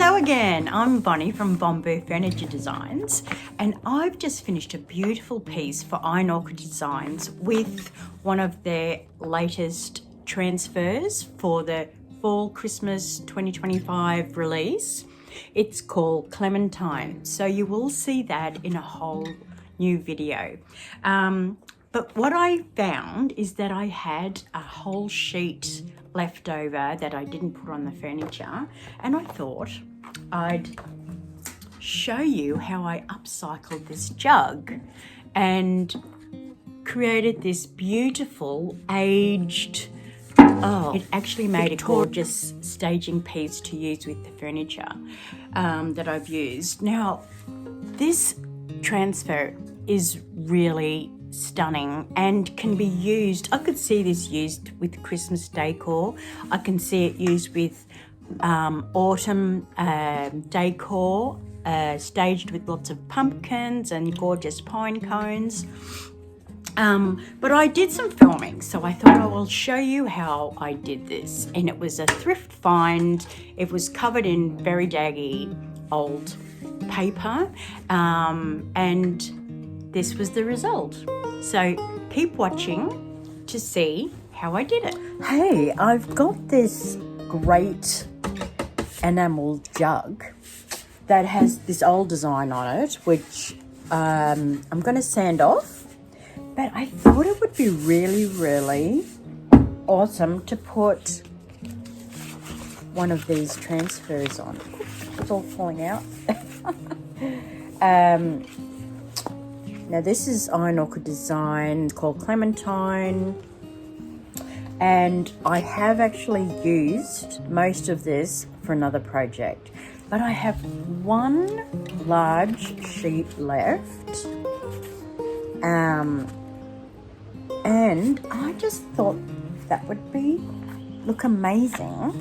Hello again, I'm Bonnie from Bamboo Furniture Designs, and I've just finished a beautiful piece for IOD Designs with one of their latest transfers for the Fall Christmas 2025 release. It's called Clementine, so you will see that in a whole new video. But what I found is that I had a whole sheet left over that I didn't put on the furniture, and I thought I'd show you how I upcycled this jug and created this beautiful aged, it actually made a gorgeous staging piece to use with the furniture that I've used. Now, this transfer is really stunning and can be used. I could see this used with Christmas decor. I can see it used with autumn decor, staged with lots of pumpkins and gorgeous pine cones. But I did some filming, so I thought I will show you how I did this. And it was a thrift find. It was covered in very daggy old paper, and this was the result. So keep watching to see how I did it. Hey, I've got this great enamel jug that has this old design on it, which I'm going to sand off. But I thought it would be really, really awesome to put one of these transfers on. It's all falling out. Now this is IOD design called Clementine, and I have actually used most of this for another project, but I have one large sheet left, and I just thought that would look amazing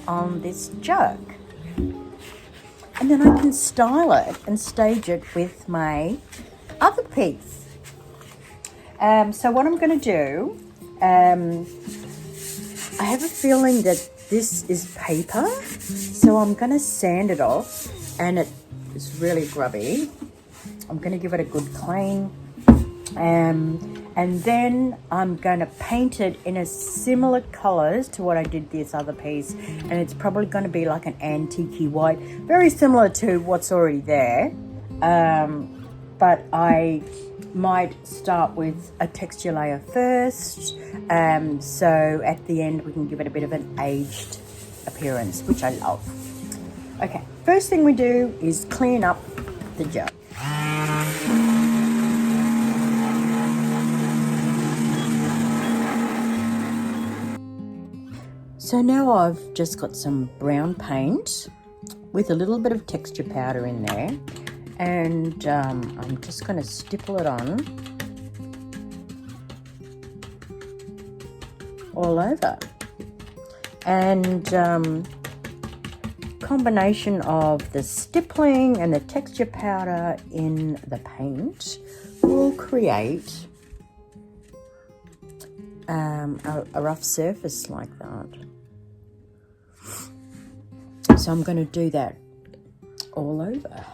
on this jug. And then I can style it and stage it with my other piece. So what I'm going to do, I have a feeling that this is paper, so I'm going to sand it off, and it is really grubby. I'm going to give it a good clean, and then I'm going to paint it in a similar colours to what I did this other piece, and it's probably going to be like an antique white, very similar to what's already there. But I might start with a texture layer first, so at the end we can give it a bit of an aged appearance, which I love. Okay, first thing we do is clean up the jug. So now I've just got some brown paint with a little bit of texture powder in there, and I'm just going to stipple it on all over. And combination of the stippling and the texture powder in the paint will create a rough surface like that. So I'm going to do that all over.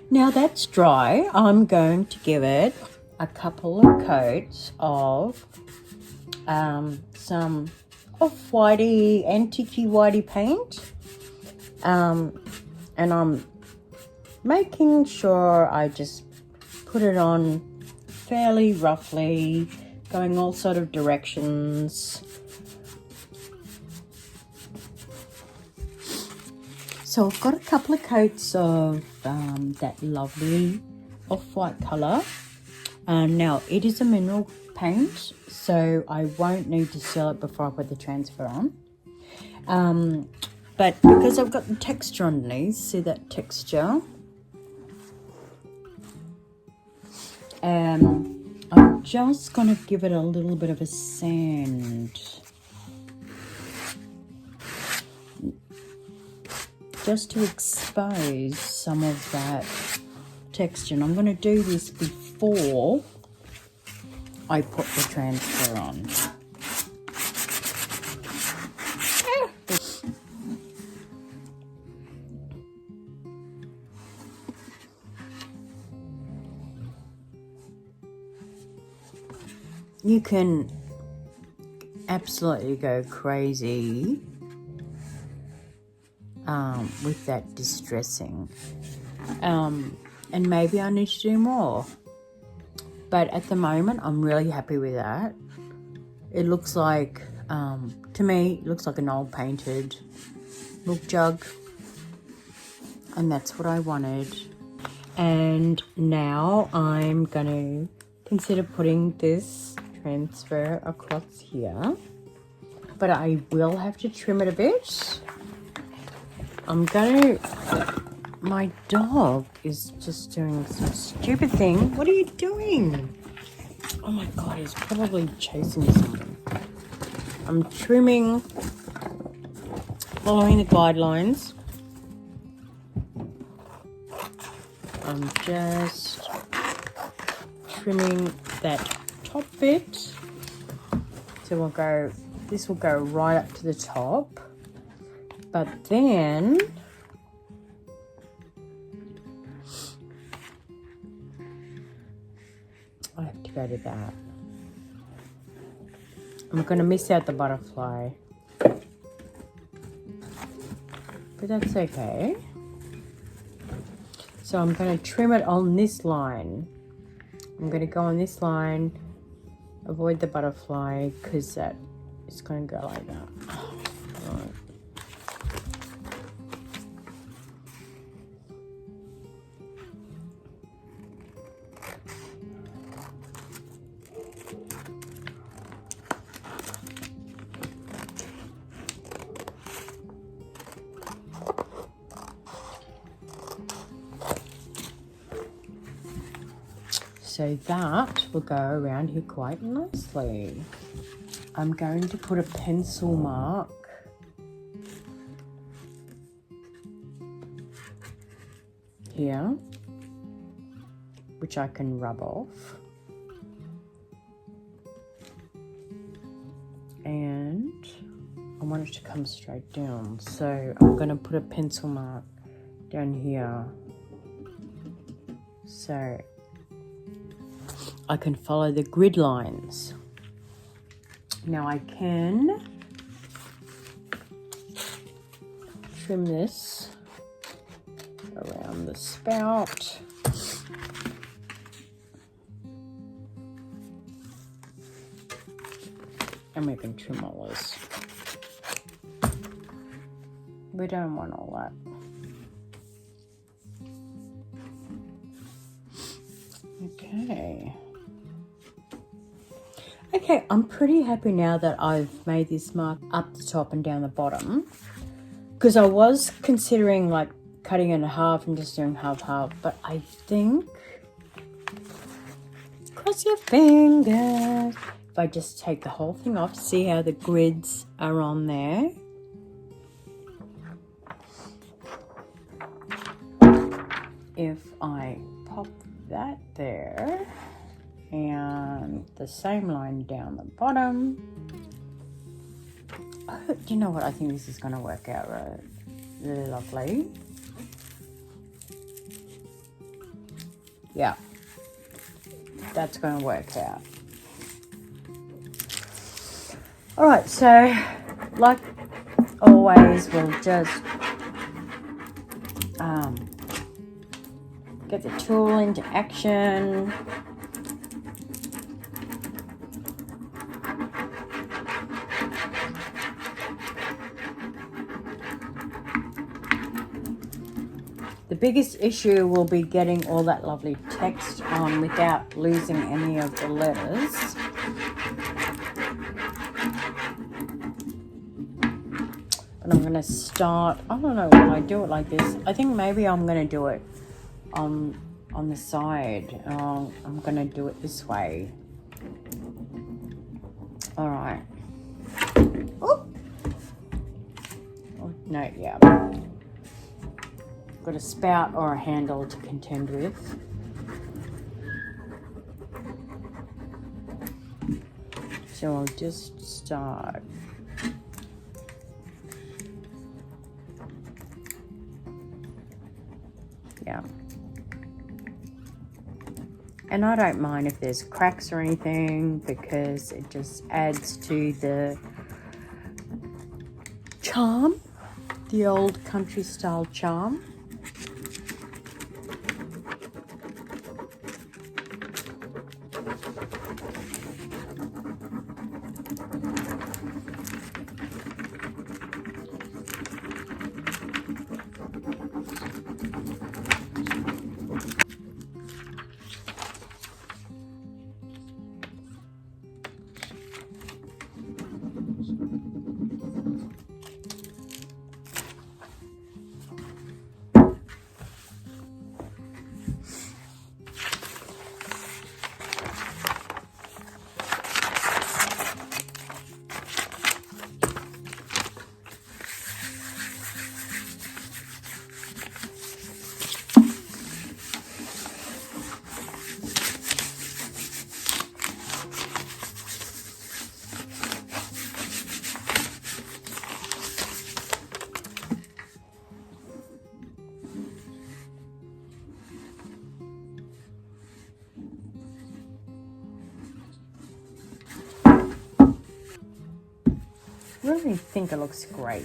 Now that's dry, I'm going to give it a couple of coats of some off-whitey, antique whitey paint. And I'm making sure I just put it on fairly roughly, going all sort of directions. So I've got a couple of coats of that lovely off-white colour. Now it is a mineral paint, so I won't need to seal it before I put the transfer on. But because I've got the texture underneath, see that texture? I'm just going to give it a little bit of a sand. Just to expose some of that texture, and I'm going to do this before I put the transfer on. You can absolutely go crazy with that distressing, and maybe I need to do more, but at the moment I'm really happy with that. It looks like, to me, it looks like an old painted milk jug, and that's what I wanted. And now I'm gonna consider putting this transfer across here, but I will have to trim it a bit. My dog is just doing some stupid thing. What are you doing? Oh my God, he's probably chasing something. I'm trimming, following the guidelines. I'm just trimming that top bit. So this will go right up to the top. But then I have to go to that. I'm going to miss out the butterfly, but that's okay. So I'm going to trim it on this line. I'm going to go on this line, avoid the butterfly, because that is going to go like that. Right. So that will go around here quite nicely. I'm going to put a pencil mark here, which I can rub off. And I want it to come straight down. So I'm going to put a pencil mark down here. So I can follow the grid lines. Now I can trim this around the spout. And we can trim all this. We don't want all that. Okay, I'm pretty happy now that I've made this mark up the top and down the bottom, because I was considering like cutting it in half and just doing half, but I think, cross your fingers, if I just take the whole thing off, see how the grids are on there. If I pop that there, and the same line down the bottom. Oh, you know what? I think this is going to work out really lovely. Yeah, that's going to work out. All right, so like always, we'll just get the tool into action. The biggest issue will be getting all that lovely text on without losing any of the letters. But I'm going to start, I don't know when I do it like this. I think maybe I'm going to do it on the side. I'm going to do it this way. All right. Oh, no, yeah. got a spout or a handle to contend with. So I'll just start. Yeah. And I don't mind if there's cracks or anything, because it just adds to the charm, the old country style charm. I really think it looks great.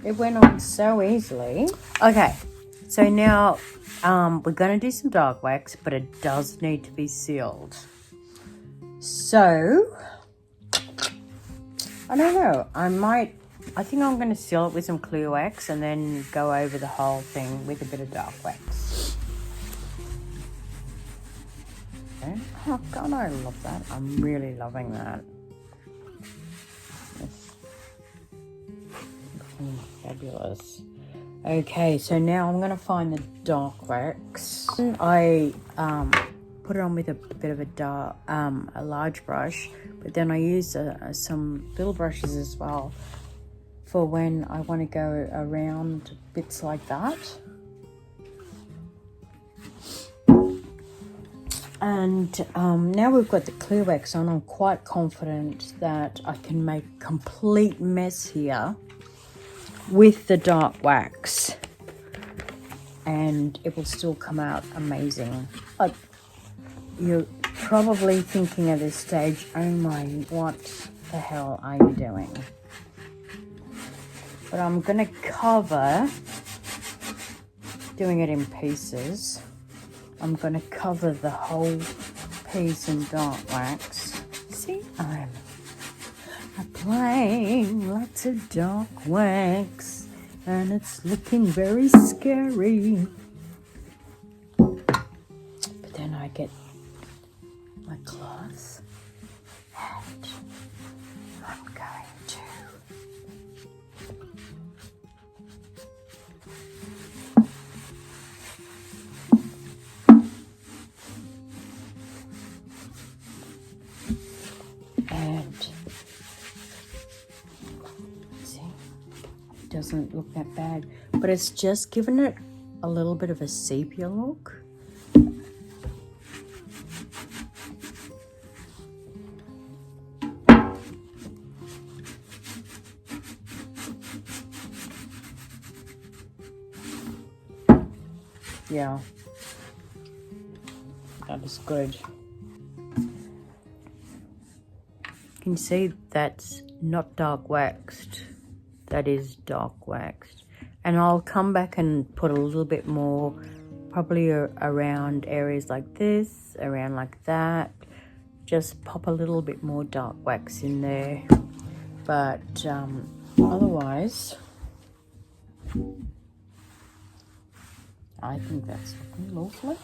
It went on so easily. Okay, so now we're going to do some dark wax, but it does need to be sealed. So, I don't know, I think I'm going to seal it with some clear wax and then go over the whole thing with a bit of dark wax. Okay. Oh God, I love that. I'm really loving that. Fabulous. Okay, so now I'm going to find the dark wax. I put it on with a bit of a large brush, but then I use some little brushes as well for when I want to go around bits like that. And now we've got the clear wax on, I'm quite confident that I can make a complete mess here with the dark wax, and it will still come out amazing. Like, you're probably thinking at this stage, oh my, what the hell are you doing? But I'm gonna cover, doing it in pieces, I'm gonna cover the whole piece in dark wax. See, I'm applying lots of dark wax, and it's looking very scary. But then I get my cloth, and I'm going to see, it doesn't look that bad, but it's just given it a little bit of a sepia look. Yeah, that is good. You can see that's not dark waxed, that is dark waxed. And I'll come back and put a little bit more, probably around areas like this, around like that. Just pop a little bit more dark wax in there. But otherwise, I think that's looking lovely.